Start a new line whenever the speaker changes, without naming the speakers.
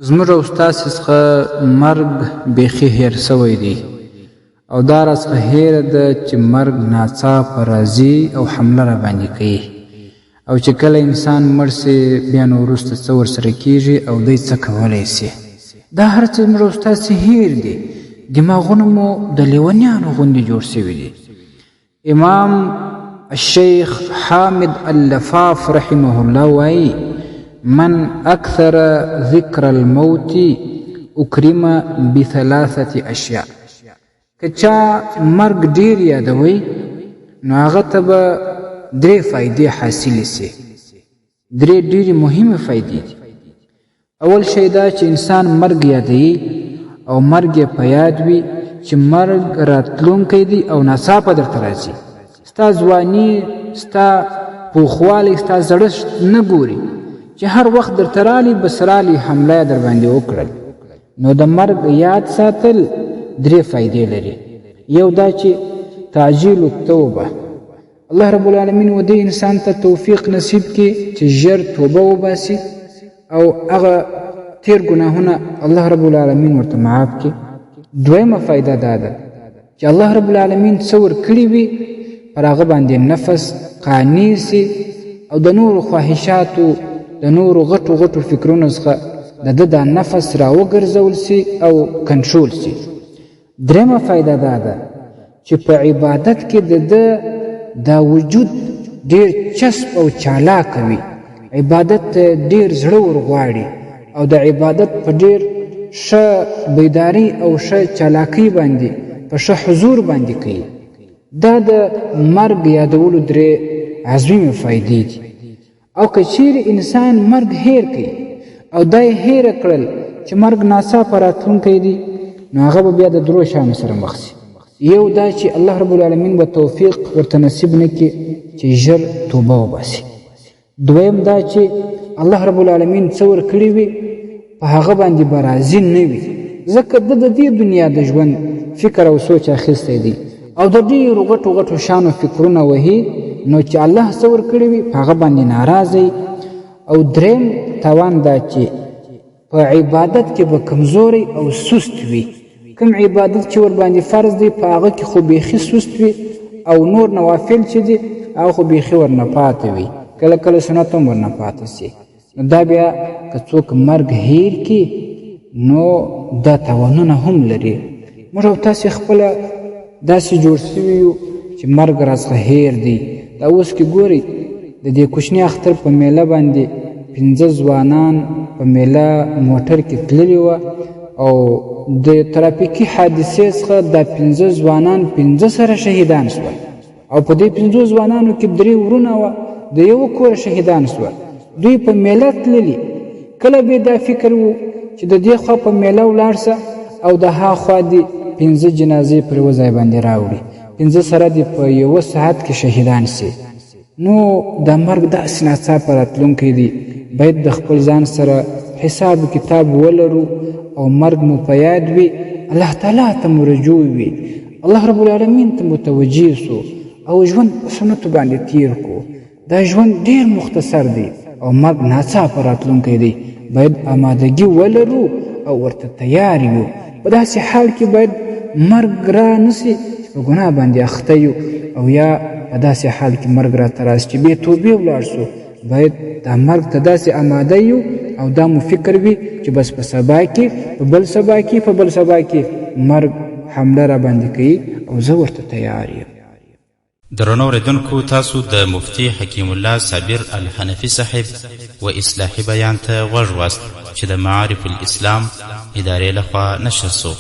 زموږ او ستاسې څخه مرګ بیخي هېر سوی دی او دا راڅخه هېره ده چې مرګ ناڅاپه راځي او حمله راباندې کوي او چې کله انسان مړ سي بیا نو وروسته څه ورسره کېږي او دی څه کولی سي. دا هر څه زموږ او ستاسې هېر دي. دماغونه مو د لیونیانو غوندې جوړ سوي دي. امام الشیخ حامد اللفاف رحمه الله وایي من اکثر ذکر الموت اکرم بثلاثه اشیاء. که چا مرګ ډیر یادوي نو هغه ته به درې فایدې حاصلې سي. درې ډېرې مهمې فایدې دي. اول شی دا چې انسان مرګ یادوي او مرګ یې په یاد وي چې مرګ راتلونکی دی او ناڅاپه درته راځي. ستا ځواني ستا پوخوالی ستا زړښت نه ګوري چې هر وخت درته رالي بس رالي حمله یې در باندې وکړل. نو د مرګ یاد ساتل درې فایدې لري. یو دا چې تعجیل التوبه، الله رب العالمین و دې انسان ته توفیق نصیب کړي چې ژر توبه وباسي او هغه تیر ګناهونه الله رب العالمین ورته معاف کړي. دویمه فایده دا ده چې الله رب العالمین څه ورکړي وي پر هغه باندې نفس قانع سي او د نورو خواهشاتو د نورو غټو غټو فکرونو څخه د ده دا نفس راوګرځول سي او کنټرول سي. درېمه فایده دا ده چې په عبادت کې د ده دا وجود ډېر چسب او چالاکه وي. عبادت ته ډېر زړه ورغواړي او د عبادت په ډېر ښه بیداري او ښه چالاکۍ باندې په ښه حضور باندې کوي. دا د مرګ یادولو درې عظیمې فایدې دي. او که چیرې انسان مرګ هیر کوي او دا یې هیره کړل چې مرګ ناڅاپه راتلونکی دی نو هغه به بیا د درو شیانو سره مخ سي. یو دا چې الله رب العالمین به توفیق ورته نصیب نه کړي چې ژر توبه وباسي. دویم دا چې الله رب العالمین څه ورکړي وي په هغه باندې به راضي نه وي ځکه ده د دې دنیا د ژوند فکر او سوچ اخیستی دی او د ډېرو غټو غټو شانو فکرونه وهي نو چې الله څه ورکړي وي په هغه باندې ناراضه. او دریم تاوان دا چې په عبادت کې به کمزوري او سست وي. کوم عبادت چې ورباندې فرض دی په هغه کې خو بیخي سست وي او نور نوافل چې دي هغه خو بیخي ورنه پاتې وي، کله کله سنت هم ورنه پاتې سي. نو دا بیا که څوک مرګ هیر کړي نو دا تاوانونه هم لري. موږ او تاسې خپله داسې جوړ سوي یو چې مرګ راڅخه هیر دی. دا اوس کې ګورئ د دې کوچني اختر په میله باندې 5 ځوانان په میله موټر کې تللي وه او د ترافیکي حادثې څخه دا 5 ځوانان 5 سره شهیدان شول او په دې 5 ځوانانو کې 3 ورونه وه د یو کور شهیدان شول. دوی په میله تللي. کله به دا فکر و چې د دې خوا په میله ولاړ سه او د ها خوا دې 5 جنازې پر یوه ځای باندې راوړي، 5 سره دې په 1 ساعت کې شهیدان سي. نو دا مرګ داسې ناڅاپه راتلونکی دی. باید د خپل ځان سره حساب کتاب ولرو او مرګ مو په یاد وي، الله تعالی ته مو رجوع وي، الله رب العالمین ته متوجه سو او ژوند په سنتو باندې تیر کو. دا ژوند ډیر مختصر دی او مرګ ناڅاپه راتلونکی دی. باید آمادګي ولرو او ورته تیار یو. په داسې حال کې باید مرګ را نسي په ګناه باندې اخته یو او یا په داسې حال کې مرګ راته راسي چې بې توبې ولاړ سو. باید دا مرګ ته داسې آماده یو او دا مو فکر وي چې بس په سبا کې په بل سبا کې په بل سبا کې مرګ حمله را باندې کوي او زه ورته تیار یم.
درنو اوریدونکو، تاسو د مفتي حکیم الله صابر الحنفي صاحب و اصلاحي بیان ته غوږ واست چې د معارف الاسلام ادارې لخوا نشر سو.